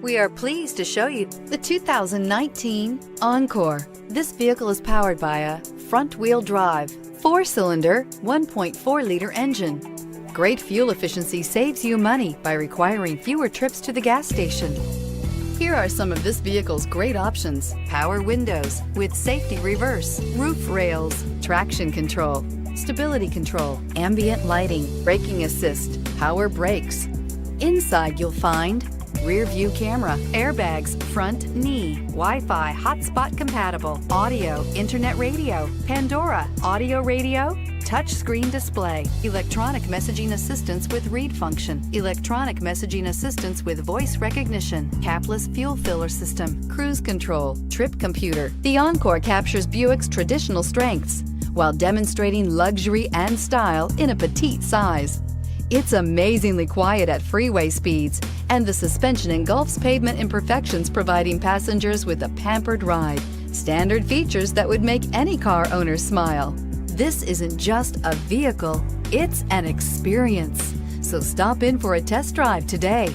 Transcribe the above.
We are pleased to show you the 2019 Encore. This vehicle is powered by a front-wheel drive, 4-cylinder, 1.4-liter engine. Great fuel efficiency saves you money by requiring fewer trips to the gas station. Here are some of this vehicle's great options: power windows with safety reverse, roof rails, traction control, stability control, ambient lighting, braking assist, power brakes. Inside you'll find rear view camera, airbags, front knee, Wi-Fi hotspot compatible, audio, internet radio, Pandora, audio radio, touchscreen display, electronic messaging assistance with read function, electronic messaging assistance with voice recognition, capless fuel filler system, cruise control, trip computer. The Encore captures Buick's traditional strengths while demonstrating luxury and style in a petite size. It's amazingly quiet at freeway speeds, and the suspension engulfs pavement imperfections, providing passengers with a pampered ride. Standard features that would make any car owner smile. This isn't just a vehicle, it's an experience. So stop in for a test drive today.